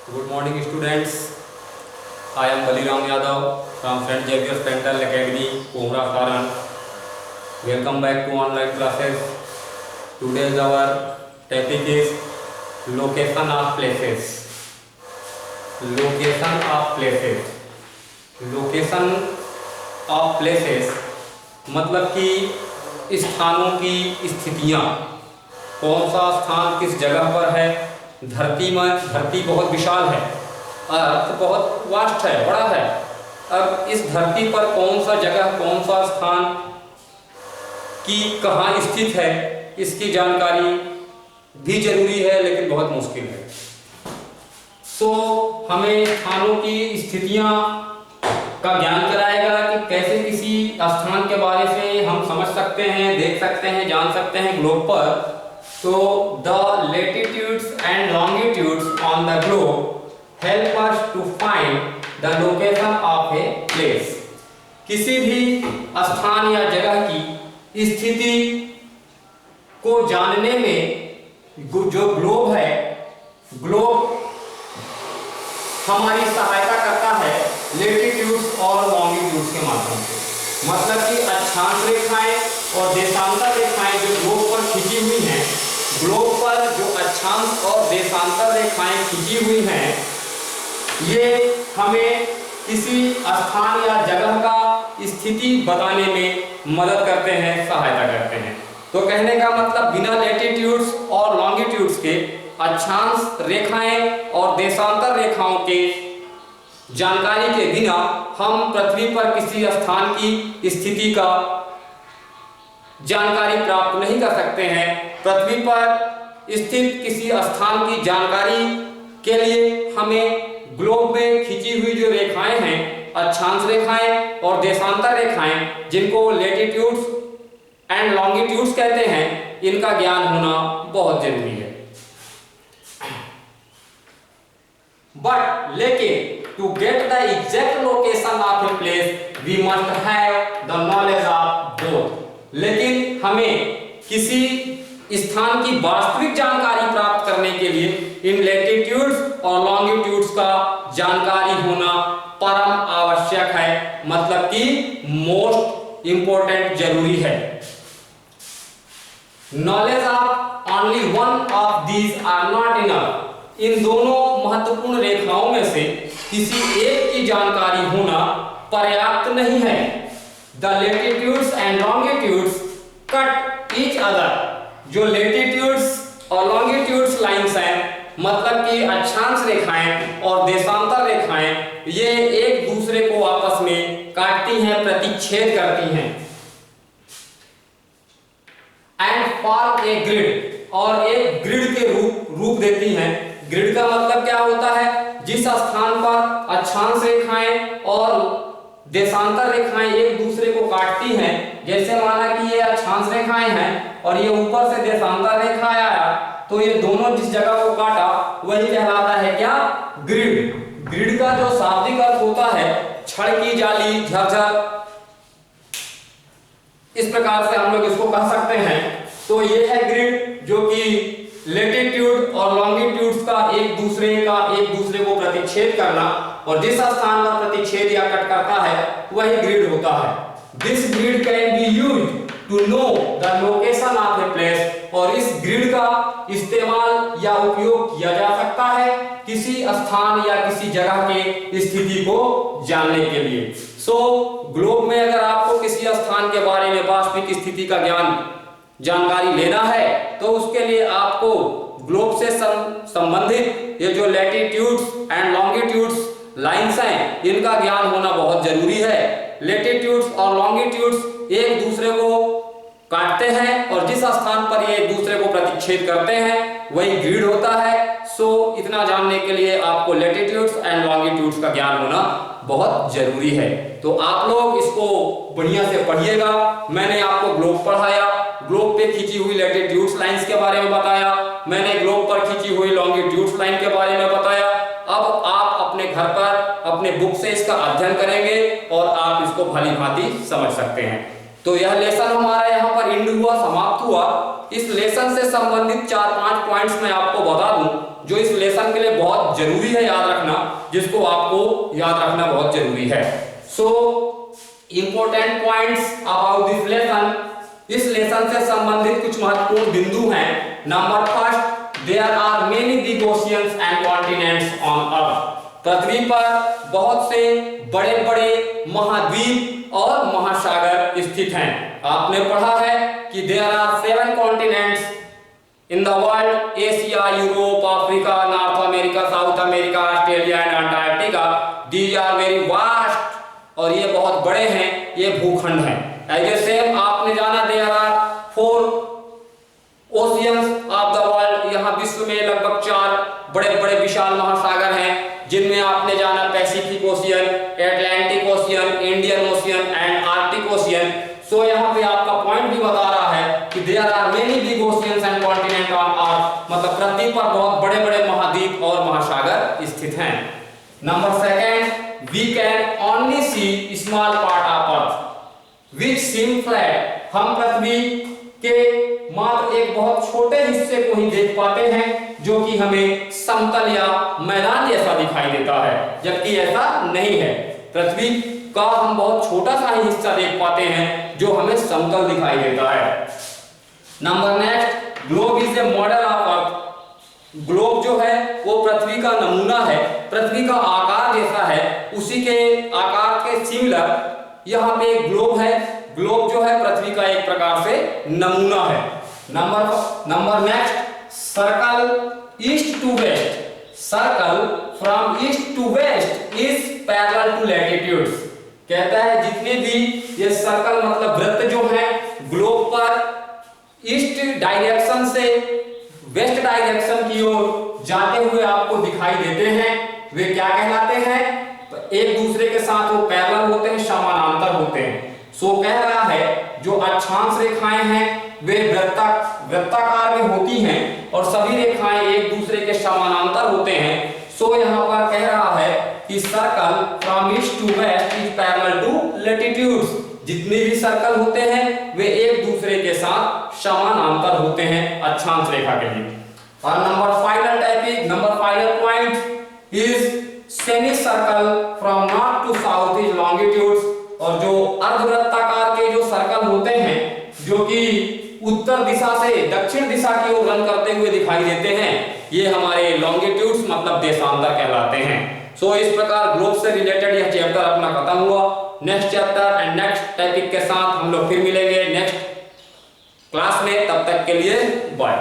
Good morning, students. I am Baliram Yadav from St. Xavier's Dental Academy, Pomra Saran. Welcome back to online classes. Today's our topic is location of places. Location of places. Location of places मतलब कि स्थानों की स्थितियाँ, कौन सा स्थान किस जगह पर है। धरती बहुत विशाल है, अर्थ बहुत वास्ट है, बड़ा है। अब इस धरती पर कौन सा जगह, कौन सा स्थान की कहाँ स्थित है, इसकी जानकारी भी जरूरी है, लेकिन बहुत मुश्किल है। हमें स्थानों की स्थितियाँ का ज्ञान कराएगा कि कैसे किसी स्थान के बारे में हम समझ सकते हैं, देख सकते हैं, जान सकते हैं ग्लोब पर। तो the latitudes and longitudes on the globe help us to find the location of a place. किसी भी स्थान या जगह की स्थिति को जानने में जो ग्लोब है, ग्लोब हमारी सहायता करता है लेटिट्यूड्स और लॉन्गिट्यूड्स के माध्यम से। मतलब कि अक्षांश रेखाएं और देशांतर रेखाएं जो ग्लोब पर खींची हुई हैं, ग्लोब पर जो अक्षांश और देशांतर रेखाएं खींची हुई हैं, ये हमें किसी स्थान या जगह का स्थिति बताने में मदद करते हैं, सहायता करते हैं। तो कहने का मतलब बिना लेटिट्यूड्स और लॉन्गिट्यूड्स के, अक्षांश रेखाएं और देशांतर रेखाओं के जानकारी के बिना हम पृथ्वी पर किसी स्थान की स्थिति का जानकारी प्राप्त नहीं कर सकते हैं। पृथ्वी पर स्थित किसी स्थान की जानकारी के लिए हमें ग्लोब में खींची हुई जो रेखाएं हैं, अक्षांश रेखाएं और देशांतर रेखाएं, जिनको लेटिट्यूड्स एंड लॉन्गिट्यूड्स कहते हैं, इनका ज्ञान होना बहुत जरूरी है। लेकिन to get the exact location of a place we must have the knowledge of both. लेकिन हमें किसी स्थान की वास्तविक जानकारी प्राप्त करने के लिए इन लेटिट्यूड्स और लॉन्गिट्यूड्स का जानकारी होना परम आवश्यक है, मतलब कि मोस्ट इंपॉर्टेंट जरूरी है। Knowledge of only one of these are not enough. इन दोनों महत्वपूर्ण रेखाओं में से किसी एक की जानकारी होना पर्याप्त नहीं है। The latitudes and longitudes cut each other. जो लेटिट्यूड्स और लॉन्गिट्यूड्स लाइंस हैं, मतलब कि अक्षांश रेखाएं और देशांतर रेखाएं, ये एक दूसरे को आपस में काटती हैं, प्रतिच्छेद करती हैं। एंड फॉर्म ए ग्रिड, और एक ग्रिड के रूप देती हैं। ग्रिड का मतलब क्या होता है? जिस स्थान पर अक्षांश रेखाएं और देशांतर रेखाएं एक दूसरे को काटती हैं, जैसे माना कि ये अक्षांश रेखाएं हैं और ये ऊपर से देशांतर रेखा आया, तो ये दोनों जिस जगह को काटा वही कहलाता है क्या? ग्रिड। ग्रिड का जो शाब्दिक अर्थ होता है छड़ की जाली, झरझर, इस प्रकार से हम लोग इसको कह सकते हैं। तो ये है ग्रिड, जो कि लेटिट्यूड और लॉन्गिट्यूड्स का एक दूसरे को प्रतिच्छेद करना, और जिस स्थान पर प्रतिच्छेद या कट करता है वही ग्रिड होता है। This grid can be used to know the location of a place. और इस ग्रिड का इस्तेमाल या उपयोग किया जा सकता है किसी स्थान या किसी जगह के स्थिति को जानने के लिए। ग्लोब में अगर आपको किसी स्थान के बारे में वास्तविक स्थिति का जानकारी लेना है, तो उसके लिए आपको ग्लोब से संबंधित ये जो लेटिट्यूड्स एंड लॉन्गिट्यूड्स लाइंस हैं, इनका ज्ञान होना बहुत जरूरी है। लेटिट्यूड्स और लॉन्गिट्यूड्स एक दूसरे को काटते हैं और जिस स्थान पर ये एक दूसरे को प्रतिच्छेद करते हैं वही ग्रिड होता है। इतना जानने के लिए आपको लेटिट्यूड्स एंड लॉन्गिट्यूड्स का ज्ञान होना बहुत जरूरी है। तो आप लोग इसको बढ़िया से पढ़िएगा। मैंने आपको ग्लोब पढ़ाया, ग्लोब पे खींची हुई लेटिट्यूड्स लाइंस के बारे में बताया, मैंने ग्लोब पर खींची हुई लॉन्गिट्यूड्स लाइन के बारे में बताया। अब आप अपने घर पर अपने बुक से इसका अध्ययन करेंगे और आप इसको भली भांति समझ सकते हैं। तो यह लेसन हमारा यहाँ पर एंड हुआ, समाप्त हुआ। इस लेसन से संबंधित 4-5 पॉइंट्स मैं आपको बता दूं जो इस लेसन के लिए बहुत जरूरी है याद रखना, जिसको आपको याद रखना बहुत जरूरी है। So important points about this lesson, इस लेसन से संबंधित कुछ महत्वपूर्ण बिंदु हैं। Number first, there are many big oceans and continents on earth. पृथ्वी पर बहुत से बड़े बड़े महाद्वीप और महासागर स्थित हैं। आपने पढ़ा है कि there are 7 continents in the world, Asia, Europe, Africa, North America, South America, Australia and Antarctica. These are very vast, और ये बहुत बड़े हैं, ये भूखंड हैं। एज सेम आपने जाना there are 4 oceans of the world, यहाँ विश्व में लगभग 4 बड़े बड़े विशाल महासागर हैं, जिनमें आपने जाना Pacific Ocean, Atlantic Ocean, Indian Ocean and Arctic Ocean. So यहाँ पे आपका पॉइंट भी बता रहा है कि there are many big oceans and continent on earth, मतलब पृथ्वी पर बहुत बड़े बड़े महाद्वीप और महासागर स्थित हैं। Number second, we can only see small part of earth which seem flat. हम पृथ्वी के मात्र एक बहुत छोटे हिस्से को ही देख पाते हैं, जो कि हमें समतल या मैदान जैसा दिखाई देता है, जबकि ऐसा नहीं है। पृथ्वी का हम बहुत छोटा सा ही हिस्सा देख पाते हैं, जो हमें समतल दिखाई देता है। Number next, globe is a model of earth. Globe जो है वो पृथ्वी का नमूना है, पृथ्वी का आकार जैसा है, उसी के आकार के सिमिलर यहाँ पे एक ग्लोब है। ग्लोब जो है पृथ्वी का एक प्रकार से नमूना है। Number next, circle east to west. Circle from east to west is parallel to latitudes. कहता है जितने भी ये सर्कल मतलब वृत्त जो है ग्लोब पर ईस्ट डायरेक्शन से वेस्ट डायरेक्शन की ओर जाते हुए आपको दिखाई देते हैं, वे क्या कहलाते हैं? एक दूसरे के साथ वो पैरेलल होते हैं, समानांतर होते हैं। सो कह रहा है जो अक्षांश रेखाएं हैं वे वृत्ताकार में होती हैं और सभी रेखाएं एक दूसरे के समानांतर होते हैं। सो यहाँ पर कह रहा है कि circle from east to west is parallel to latitudes. जितने भी सर्कल होते हैं वे एक दूसरे के साथ समानांतर होते हैं अक्षांश रेखा के लिए। और number final point is semicircle from north to south is longitudes. और जो अर्धवृत्ताकार के जो सर्कल होते हैं जो कि उत्तर दिशा से दक्षिण दिशा की ओर रन करते हुए दिखाई देते हैं, ये हमारे लॉन्गिट्यूड्स मतलब देशांतर कहलाते हैं। सो इस प्रकार ग्लोब से रिलेटेड यह चैप्टर अपना खत्म हुआ। Next chapter and next topic के साथ हम लोग फिर मिलेंगे नेक्स्ट क्लास में। तब तक के लिए बाय।